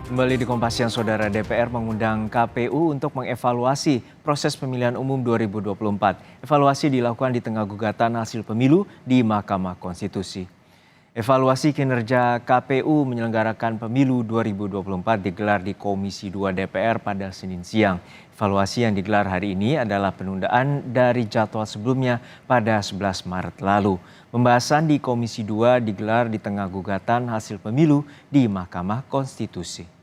Kembali di Kompas Siang, Saudara. DPR mengundang KPU untuk mengevaluasi proses pemilihan umum 2024. Evaluasi dilakukan di tengah gugatan hasil pemilu di Mahkamah Konstitusi. Evaluasi kinerja KPU menyelenggarakan pemilu 2024 digelar di Komisi 2 DPR pada Senin siang. Evaluasi yang digelar hari ini adalah penundaan dari jadwal sebelumnya pada 11 Maret lalu. Pembahasan di Komisi 2 digelar di tengah gugatan hasil pemilu di Mahkamah Konstitusi.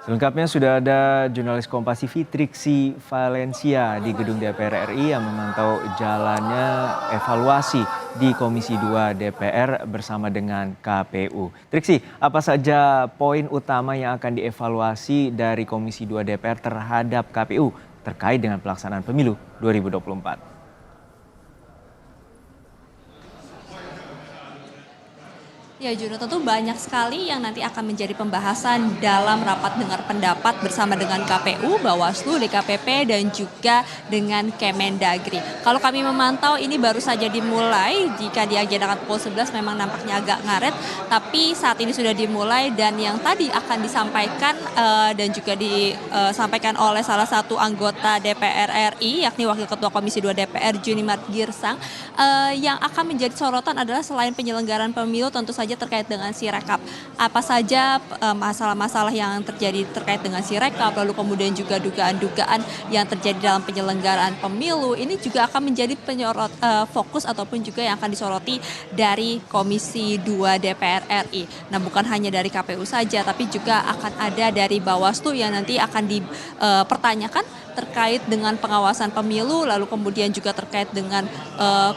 Selengkapnya sudah ada jurnalis Kompas TV Triksi Valencia di gedung DPR RI yang memantau jalannya evaluasi di Komisi 2 DPR bersama dengan KPU. Triksi, apa saja poin utama yang akan dievaluasi dari Komisi 2 DPR terhadap KPU terkait dengan pelaksanaan pemilu 2024? Ya Juno, tentu banyak sekali yang nanti akan menjadi pembahasan dalam rapat dengar pendapat bersama dengan KPU, Bawaslu, DKPP, dan juga dengan Kemendagri. Kalau kami memantau ini baru saja dimulai, jika diagendakan pukul 11 memang nampaknya agak ngaret, tapi saat ini sudah dimulai dan yang tadi akan disampaikan dan juga disampaikan oleh salah satu anggota DPR RI, yakni Wakil Ketua Komisi 2 DPR, Junimart Girsang, yang akan menjadi sorotan adalah selain penyelenggaraan pemilu tentu saja terkait dengan Sirekap. Apa saja masalah-masalah yang terjadi terkait dengan Sirekap, lalu kemudian juga dugaan-dugaan yang terjadi dalam penyelenggaraan pemilu, ini juga akan menjadi fokus ataupun juga yang akan disoroti dari Komisi 2 DPR RI. Nah, bukan hanya dari KPU saja, tapi juga akan ada dari Bawaslu yang nanti akan dipertanyakan terkait dengan pengawasan pemilu, lalu kemudian juga terkait dengan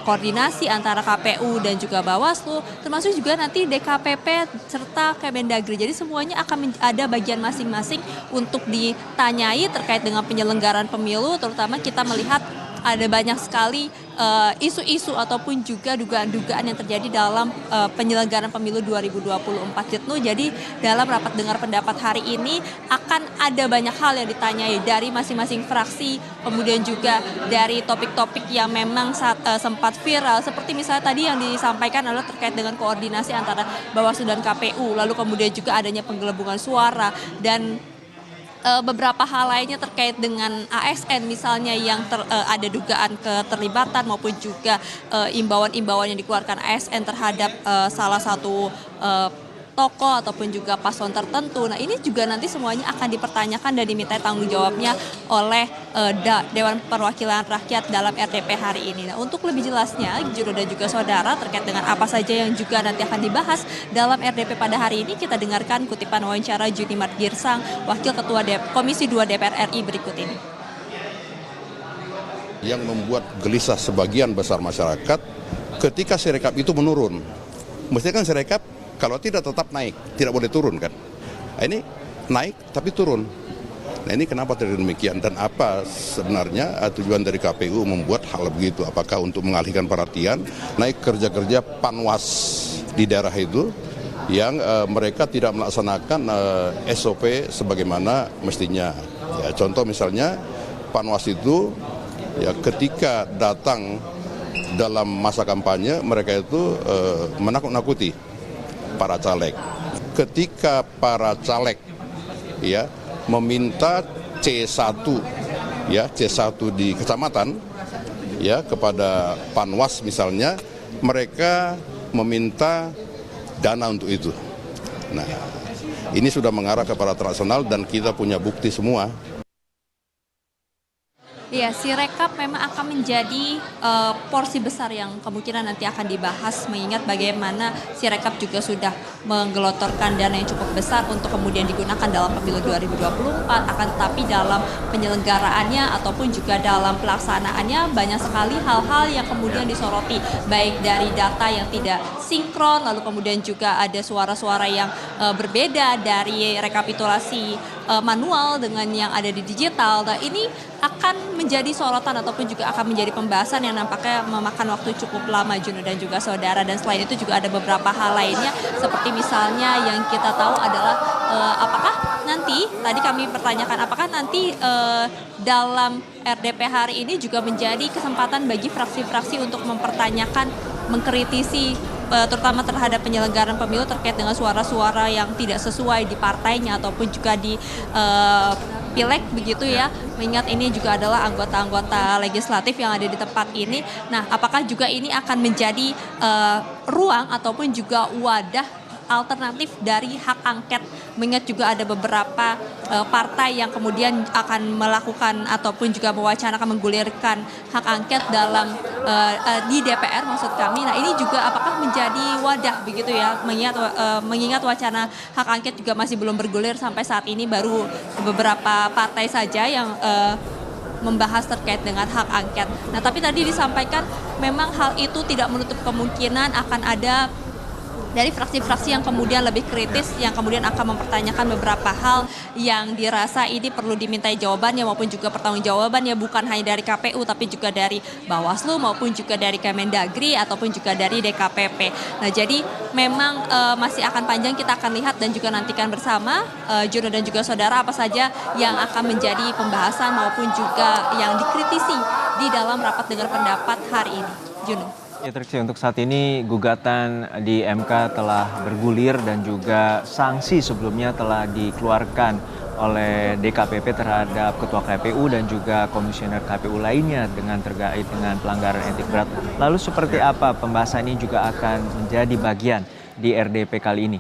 koordinasi antara KPU dan juga Bawaslu, termasuk juga nanti DKPP serta Kemendagri. Jadi semuanya akan ada bagian masing-masing untuk ditanyai terkait dengan penyelenggaraan pemilu, terutama kita melihat ada banyak sekali isu-isu ataupun juga dugaan-dugaan yang terjadi dalam penyelenggaraan pemilu 2024. Jitnu, jadi dalam rapat dengar pendapat hari ini akan ada banyak hal yang ditanyai dari masing-masing fraksi, kemudian juga dari topik-topik yang memang sempat viral, seperti misalnya tadi yang disampaikan adalah terkait dengan koordinasi antara Bawaslu dan KPU, lalu kemudian juga adanya penggelembungan suara dan beberapa hal lainnya terkait dengan ASN misalnya yang ada dugaan keterlibatan maupun juga imbauan-imbauan yang dikeluarkan ASN terhadap salah satu tokoh ataupun juga paslon tertentu. Nah, ini juga nanti semuanya akan dipertanyakan dan diminta tanggung jawabnya oleh Dewan Perwakilan Rakyat dalam RDP hari ini. Nah, untuk lebih jelasnya, Juno dan juga saudara, terkait dengan apa saja yang juga nanti akan dibahas dalam RDP pada hari ini, kita dengarkan kutipan wawancara Junimart Girsang, Wakil Ketua Komisi 2 DPR RI berikut ini. Yang membuat gelisah sebagian besar masyarakat ketika Sirekap itu menurun. Mestinya kan Sirekap kalau tidak tetap naik, tidak boleh turun kan. Nah, ini naik tapi turun. Nah, ini kenapa terjadi demikian dan apa sebenarnya tujuan dari KPU membuat hal begitu? Apakah untuk mengalihkan perhatian naik kerja-kerja panwas di daerah itu yang mereka tidak melaksanakan SOP sebagaimana mestinya. Ya, contoh misalnya panwas itu ya ketika datang dalam masa kampanye mereka itu menakut-nakuti para caleg. Ketika para caleg ya meminta C1 ya C1 di kecamatan ya kepada Panwas misalnya, mereka meminta dana untuk itu. Nah, ini sudah mengarah ke para transnasional dan kita punya bukti semua. Ya, Sirekap memang akan menjadi porsi besar yang kemungkinan nanti akan dibahas, mengingat bagaimana Sirekap juga sudah menggelontorkan dana yang cukup besar untuk kemudian digunakan dalam pemilu 2024, akan tetapi dalam penyelenggaraannya ataupun juga dalam pelaksanaannya banyak sekali hal-hal yang kemudian disoroti, baik dari data yang tidak sinkron, lalu kemudian juga ada suara-suara yang berbeda dari rekapitulasi manual dengan yang ada di digital. Nah, ini akan menjadi sorotan ataupun juga akan menjadi pembahasan yang nampaknya memakan waktu cukup lama, Juno dan juga saudara. Dan selain itu juga ada beberapa hal lainnya, seperti misalnya yang kita tahu adalah apakah nanti, tadi kami pertanyakan, apakah nanti dalam RDP hari ini juga menjadi kesempatan bagi fraksi-fraksi untuk mempertanyakan, mengkritisi terutama terhadap penyelenggaraan pemilu terkait dengan suara-suara yang tidak sesuai di partainya ataupun juga di pileg begitu ya, mengingat ini juga adalah anggota-anggota legislatif yang ada di tempat ini. Nah, apakah juga ini akan menjadi ruang ataupun juga wadah alternatif dari hak angket, mengingat juga ada beberapa partai yang kemudian akan melakukan ataupun juga mewacanakan menggulirkan hak angket dalam di DPR maksud kami. Nah, ini juga apakah menjadi wadah begitu ya, mengingat wacana hak angket juga masih belum bergulir sampai saat ini, baru beberapa partai saja yang membahas terkait dengan hak angket. Nah, tapi tadi disampaikan memang hal itu tidak menutup kemungkinan akan ada dari fraksi-fraksi yang kemudian lebih kritis, yang kemudian akan mempertanyakan beberapa hal yang dirasa ini perlu dimintai jawabannya maupun juga pertanggungjawabannya, bukan hanya dari KPU tapi juga dari Bawaslu maupun juga dari Kemendagri ataupun juga dari DKPP. Nah, jadi memang masih akan panjang, kita akan lihat dan juga nantikan bersama Juno dan juga saudara apa saja yang akan menjadi pembahasan maupun juga yang dikritisi di dalam rapat dengar pendapat hari ini. Juno. Ya, Triksi, untuk saat ini gugatan di MK telah bergulir dan juga sanksi sebelumnya telah dikeluarkan oleh DKPP terhadap Ketua KPU dan juga Komisioner KPU lainnya dengan terkait dengan pelanggaran etik berat. Lalu seperti apa pembahasan ini juga akan menjadi bagian di RDP kali ini?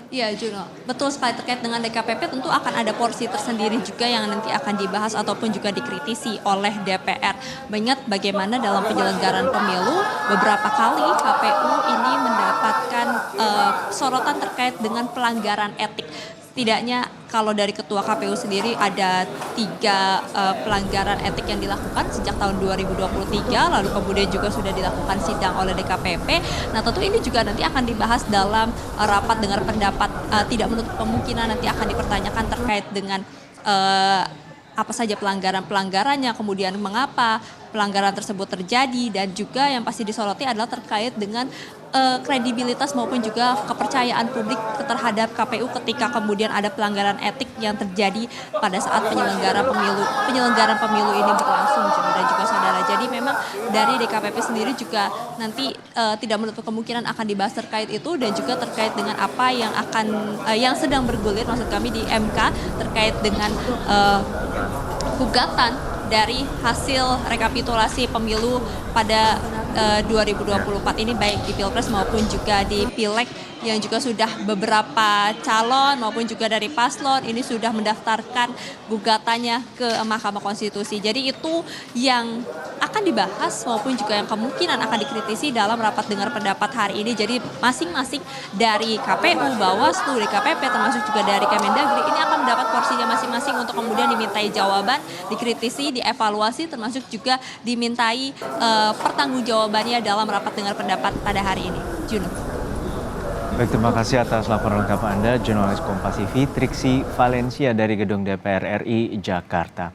Iya, Juno, betul sekali. Terkait dengan DKPP tentu akan ada porsi tersendiri juga yang nanti akan dibahas ataupun juga dikritisi oleh DPR. Mengingat bagaimana dalam penyelenggaraan pemilu beberapa kali KPU ini mendapatkan sorotan terkait dengan pelanggaran etik. Setidaknya kalau dari Ketua KPU sendiri ada 3 pelanggaran etik yang dilakukan sejak tahun 2023, lalu kemudian juga sudah dilakukan sidang oleh DKPP. Nah, tentu ini juga nanti akan dibahas dalam rapat dengar pendapat, tidak menutup kemungkinan nanti akan dipertanyakan terkait dengan apa saja pelanggaran-pelanggarannya, kemudian mengapa pelanggaran tersebut terjadi, dan juga yang pasti disoroti adalah terkait dengan kredibilitas maupun juga kepercayaan publik terhadap KPU ketika kemudian ada pelanggaran etik yang terjadi pada saat penyelenggaraan pemilu ini berlangsung, dan juga saudara. Jadi memang dari DKPP sendiri juga nanti tidak menutup kemungkinan akan dibahas terkait itu, dan juga terkait dengan apa yang yang sedang bergulir maksud kami di MK terkait dengan gugatan dari hasil rekapitulasi pemilu pada 2024 ini, baik di Pilpres maupun juga di Pileg, yang juga sudah beberapa calon maupun juga dari paslon ini sudah mendaftarkan gugatannya ke Mahkamah Konstitusi. Jadi itu yang akan dibahas maupun juga yang kemungkinan akan dikritisi dalam rapat dengar pendapat hari ini. Jadi masing-masing dari KPU, Bawaslu, DKPP termasuk juga dari Kemendagri ini akan mendapat porsinya masing-masing untuk kemudian dimintai jawaban, dikritisi, dievaluasi, termasuk juga dimintai pertanggungjawabannya dalam rapat dengar pendapat pada hari ini. Juno. Baik, terima kasih atas laporan lengkap Anda, jurnalis Kompas TV, Triksi Valencia dari Gedung DPR RI Jakarta.